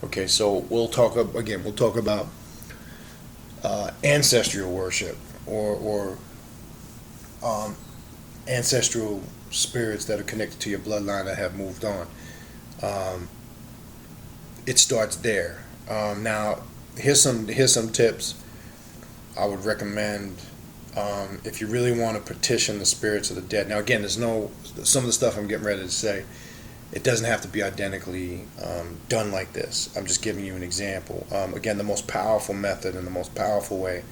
Okay, so we'll talk about ancestral worship or um, ancestral spirits that are connected to your bloodline that have moved on. Um, it starts there. Now, here's some tips I would recommend if you really want to petition the spirits of the dead. Now, again, there's no some of the stuff I'm getting ready to say. It doesn't have to be identically done like this. I'm just giving you an example. Again, the most powerful method and the most powerful way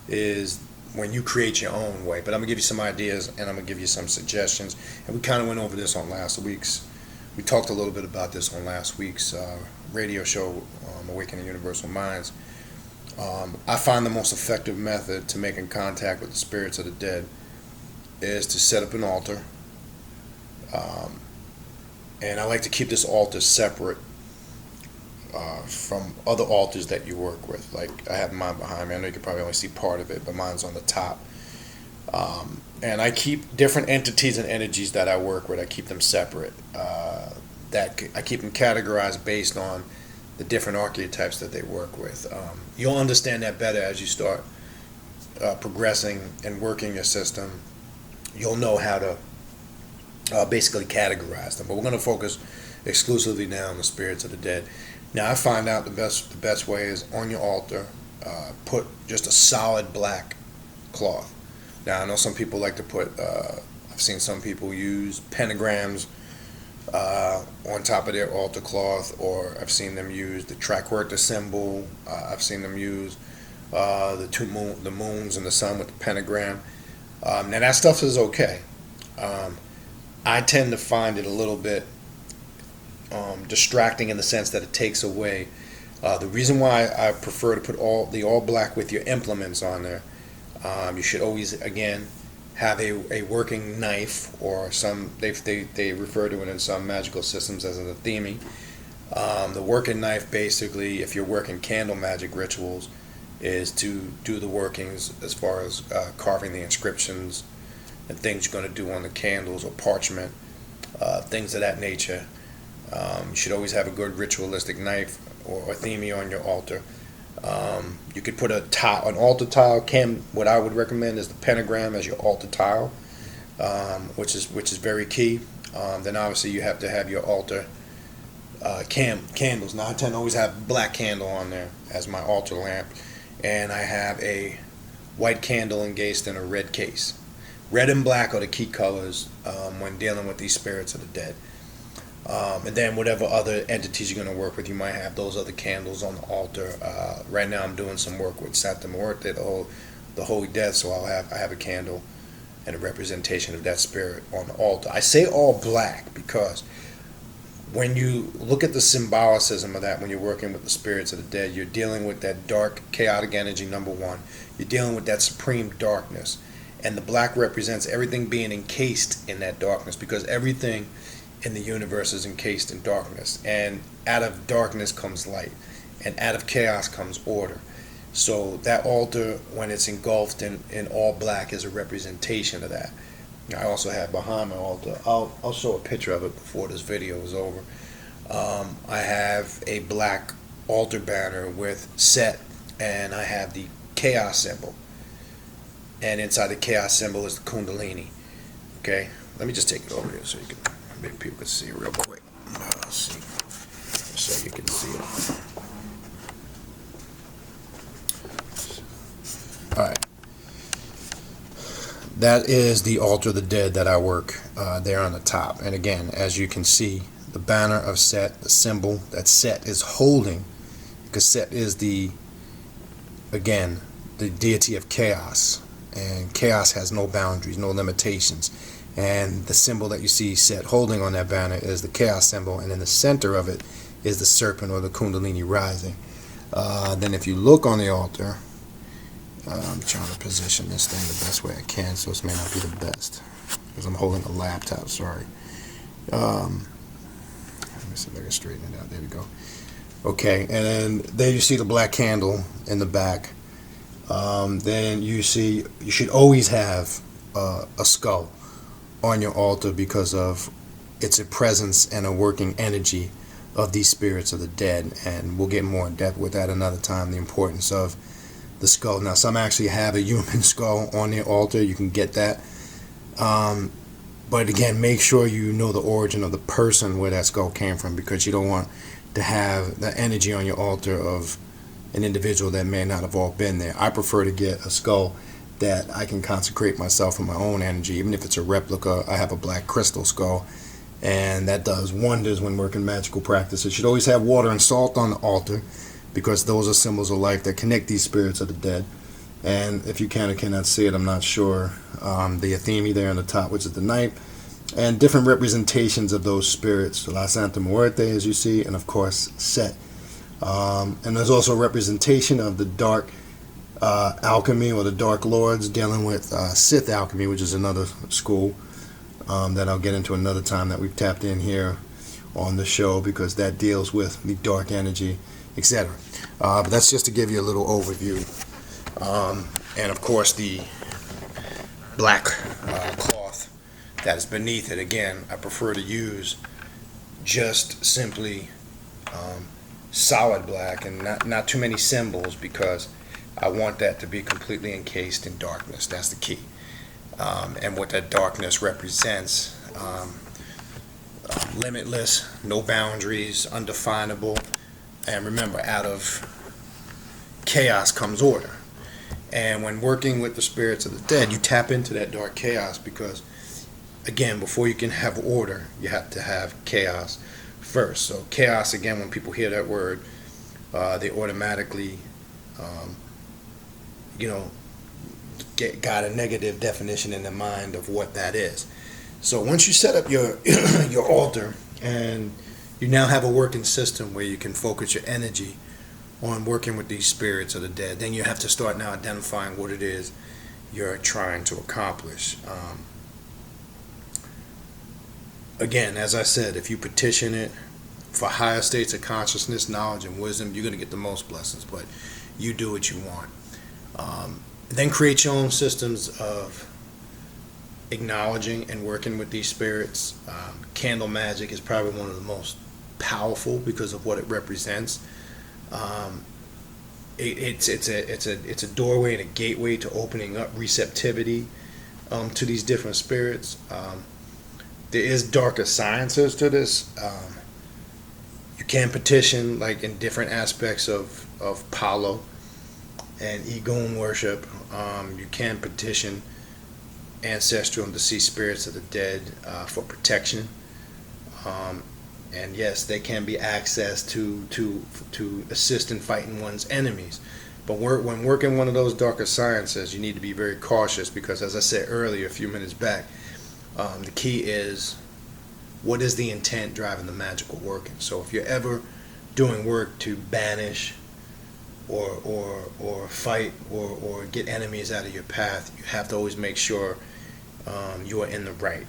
is when you create your own way. But I'm gonna give you some ideas and I'm gonna give you some suggestions. And we kind of went over this on last week's. We talked a little bit about this on last week's radio show, Awakening Universal Minds. I find the most effective method to making contact with the spirits of the dead is to set up an altar. Um, and I like to keep this altar separate from other altars that you work with. Like I have mine behind me. I know you can probably only see part of it, but mine's on the top. And I keep different entities and energies that I work with. I keep them separate. I keep them categorized based on the different archetypes that they work with. You'll understand that better as you start progressing and working your system. You'll know how to basically categorize them. But we're going to focus exclusively now on the spirits of the dead. Now, I find out the best way is on your altar, put just a solid black cloth. Now, I know some people like to put. I've seen some people use pentagrams on top of their altar cloth, or I've seen them use the Triquarter symbol. I've seen them use the moons and the sun with the pentagram. Now, that stuff is okay. I tend to find it a little bit distracting in the sense that it takes away. The reason why I prefer to put all black with your implements on there, you should always again have a working knife or some they refer to it in some magical systems as a theme. The working knife basically, if you're working candle magic rituals, is to do the workings as far as carving the inscriptions and things you're going to do on the candles or parchment, things of that nature. You should always have a good ritualistic knife or theme on your altar. You could put an altar tile. What I would recommend is the pentagram as your altar tile, which is very key. Then obviously you have to have your altar candles. Now I tend to always have a black candle on there as my altar lamp, and I have a white candle encased in a red case. Red and black are the key colors when dealing with these spirits of the dead. And then whatever other entities you're going to work with, you might have those other candles on the altar. Right now I'm doing some work with Santa Muerte, the Holy Death, so I have a candle and a representation of that spirit on the altar. I say all black because when you look at the symbolicism of that, when you're working with the spirits of the dead, you're dealing with that dark, chaotic energy, number one. You're dealing with that supreme darkness. And the black represents everything being encased in that darkness, because everything in the universe is encased in darkness. And out of darkness comes light. And out of chaos comes order. So that altar, when it's engulfed in all black, is a representation of that. I also have behind my altar, I'll show a picture of it before this video is over. I have a black altar banner with Set, and I have the chaos symbol. And inside the chaos symbol is the Kundalini. Okay, let me just take it over here so you can, maybe people can see it real quick. See, so you can see it. All right, that is the altar of the dead that I work there on the top. And again, as you can see, the banner of Set, the symbol that Set is holding, because Set is the deity of chaos. And chaos has no boundaries, no limitations. And the symbol that you see Set holding on that banner is the chaos symbol, and in the center of it is the serpent or the Kundalini rising. Then if you look on the altar, I'm trying to position this thing the best way I can, so this may not be the best because I'm holding a laptop, sorry. Let me see if I can straighten it out. There we go. Okay, and then there you see the black candle in the back. Then you should always have a skull on your altar because of it's a presence and a working energy of these spirits of the dead, and we'll get more in depth with that another time, the importance of the skull. Now, some actually have a human skull on their altar. You can get that. But again, make sure you know the origin of the person where that skull came from, because you don't want to have the energy on your altar of an individual that may not have all been there. I prefer to get a skull that I can consecrate myself with my own energy, even if it's a replica. I have a black crystal skull, and that does wonders when working magical practice. You should always have water and salt on the altar, because those are symbols of life that connect these spirits of the dead. And if you can or cannot see it, I'm not sure, the Athene there on the top, which is the knife, and different representations of those spirits, La Santa Muerte, as you see, and of course Set. And there's also a representation of the dark alchemy, or the Dark Lords, dealing with Sith alchemy, which is another school that I'll get into another time, that we've tapped in here on the show, because that deals with the dark energy, etc. But that's just to give you a little overview. And of course the black cloth that is beneath it. Again, I prefer to use just simply solid black, and not too many symbols, because I want that to be completely encased in darkness. That's the key. And what that darkness represents, limitless, no boundaries, undefinable. And remember, out of chaos comes order. And when working with the spirits of the dead, you tap into that dark chaos, because, again, before you can have order, you have to have chaos first. So chaos, again, when people hear that word, they automatically, got a negative definition in their mind of what that is. So once you set up your your altar, and you now have a working system where you can focus your energy on working with these spirits of the dead, then you have to start now identifying what it is you're trying to accomplish. Again, as I said, if you petition it for higher states of consciousness, knowledge, and wisdom, you're going to get the most blessings, but you do what you want. Then create your own systems of acknowledging and working with these spirits. Candle magic is probably one of the most powerful because of what it represents. It's a doorway and a gateway to opening up receptivity to these different spirits. There is darker sciences to this. You can petition, like in different aspects of Palo and Egon worship. You can petition ancestral and deceased spirits of the dead for protection. And yes, they can be accessed to assist in fighting one's enemies. But when working one of those darker sciences, you need to be very cautious, because, as I said earlier, a few minutes back, the key is, what is the intent driving the magical working? So if you're ever doing work to banish or fight or get enemies out of your path, you have to always make sure you are in the right.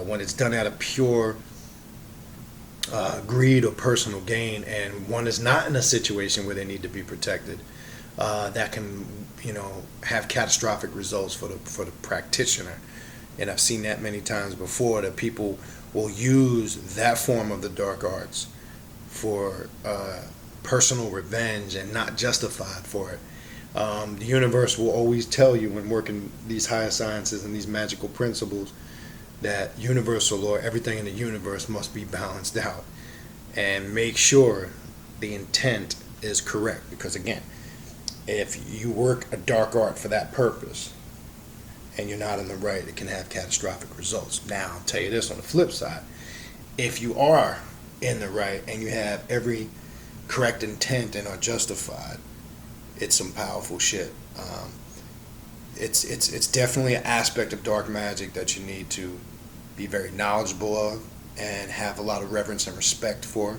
When it's done out of pure greed or personal gain, and one is not in a situation where they need to be protected, that can have catastrophic results for the practitioner. And I've seen that many times before, that people will use that form of the dark arts for personal revenge and not justified for it. The universe will always tell you, when working these higher sciences and these magical principles, that universal law, everything in the universe must be balanced out, and make sure the intent is correct. Because again, if you work a dark art for that purpose and you're not in the right, it can have catastrophic results. Now, I'll tell you this on the flip side: if you are in the right and you have every correct intent and are justified, it's some powerful shit. It's definitely an aspect of dark magic that you need to be very knowledgeable of and have a lot of reverence and respect for,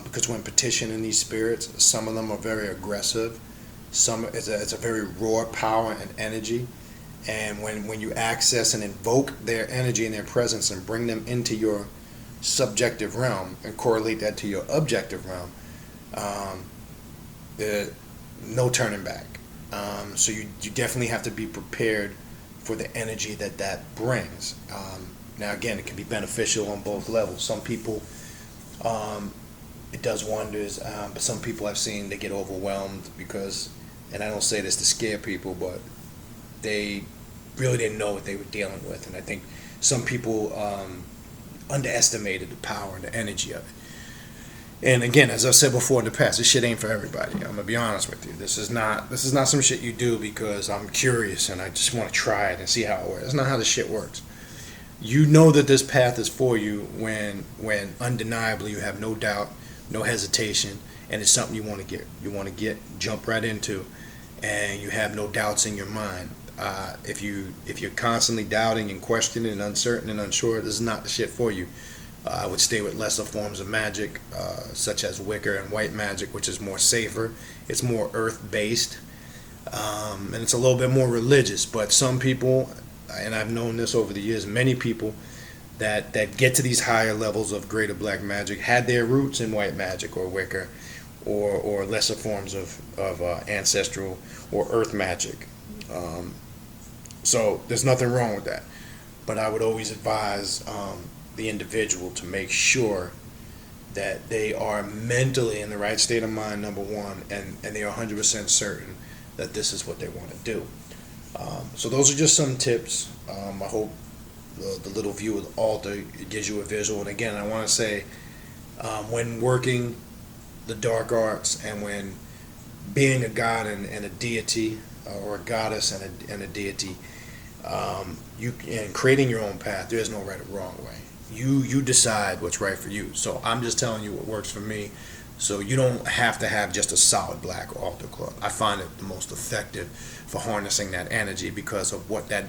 because when petitioning these spirits, some of them are very aggressive. It's a very raw power and energy, and when you access and invoke their energy and their presence and bring them into your subjective realm and correlate that to your objective realm, no turning back. So you definitely have to be prepared for the energy that brings. Now again, it can be beneficial on both levels. Some people it does wonders. But some people I've seen, they get overwhelmed because, and I don't say this to scare people, but they really didn't know what they were dealing with. And I think some people underestimated the power and the energy of it. And again, as I've said before in the past, this shit ain't for everybody. I'm gonna be honest with you. This is not some shit you do because I'm curious and I just want to try it and see how it works. That's not how this shit works. You know that this path is for you when undeniably you have no doubt, no hesitation, and it's something you want to get. You want to jump right into, and you have no doubts in your mind. If you're constantly doubting and questioning and uncertain and unsure, this is not the shit for you. I would stay with lesser forms of magic, such as Wicca and white magic, which is more safer. It's more earth-based, and it's a little bit more religious. But some people, and I've known this over the years, many people that get to these higher levels of greater black magic had their roots in white magic or Wicca, or lesser forms of ancestral or earth magic. So there's nothing wrong with that. But I would always advise the individual to make sure that they are mentally in the right state of mind, number one, and they are 100% certain that this is what they want to do. So those are just some tips. I hope the little view of the altar gives you a visual. And again, I want to say, when working the dark arts and when being a god and a deity, or a goddess and a deity, and creating your own path, there is no right or wrong way. You decide what's right for you. So I'm just telling you what works for me. So you don't have to have just a solid black altar cloth. I find it the most effective for harnessing that energy because of what that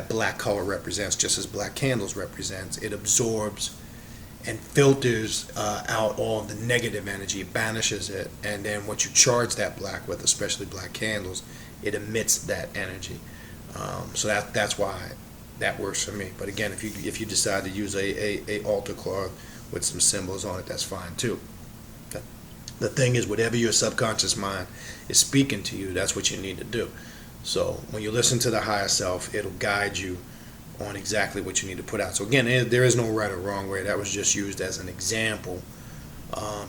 black color represents, just as black candles represents. It absorbs and filters out all the negative energy, banishes it, and then what you charge that black with, especially black candles, it emits that energy. So that's why that works for me. But again, if you decide to use a altar cloth with some symbols on it, that's fine too. The thing is, whatever your subconscious mind is speaking to you, that's what you need to do. So when you listen to the higher self, it'll guide you on exactly what you need to put out. So again, there is no right or wrong way. That was just used as an example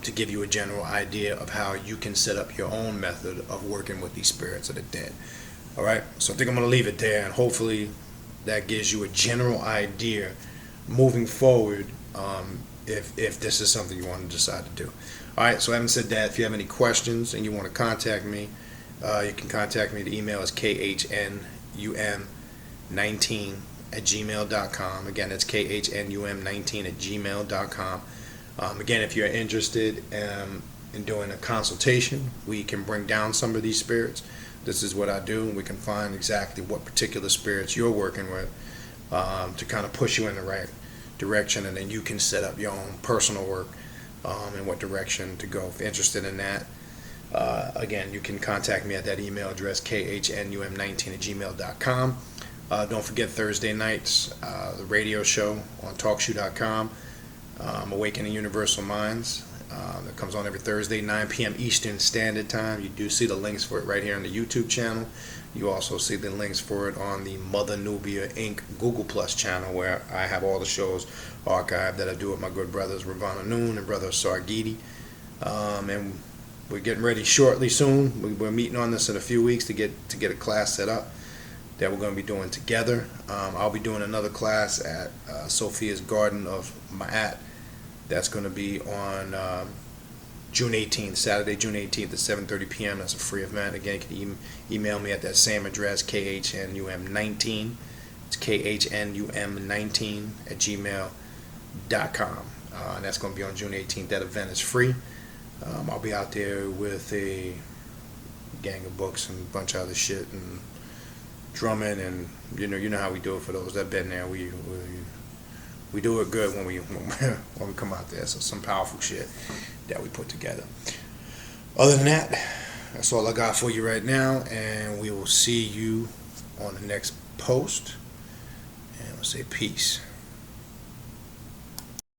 to give you a general idea of how you can set up your own method of working with these spirits of the dead. All right, so I think I'm going to leave it there, and hopefully that gives you a general idea moving forward, if this is something you want to decide to do. All right, so having said that, if you have any questions and you want to contact me, you can contact me. The email is khnum19@gmail.com. Again, it's khnum19@gmail.com. Again, if you're interested in doing a consultation, we can bring down some of these spirits. This is what I do, and we can find exactly what particular spirits you're working with to kind of push you in the right direction, and then you can set up your own personal work and what direction to go. If you're interested in that, again, you can contact me at that email address, khnum19@gmail.com. Don't forget Thursday nights, the radio show on talkshoe.com, Awakening Universal Minds. That comes on every Thursday, 9 p.m. Eastern Standard Time. You do see the links for it right here on the YouTube channel. You also see the links for it on the Mother Nubia Inc. Google Plus channel, where I have all the shows archived that I do with my good brothers Ravana Noon and brother Sargiti. And we're getting ready shortly soon. We're meeting on this in a few weeks to get a class set up that we're going to be doing together. I'll be doing another class at Sophia's Garden of Ma'at. That's going to be on June 18th, Saturday, June 18th at 7:30 p.m. That's a free event. Again, you can email me at that same address, khnum19. It's khnum19@gmail.com. And that's going to be on June 18th. That event is free. I'll be out there with a gang of books and a bunch of other shit and drumming, and you know how we do it. For those that've been there, we do it good when we come out there. So some powerful shit that we put together. Other than that, that's all I got for you right now, and we will see you on the next post. And I'll say peace.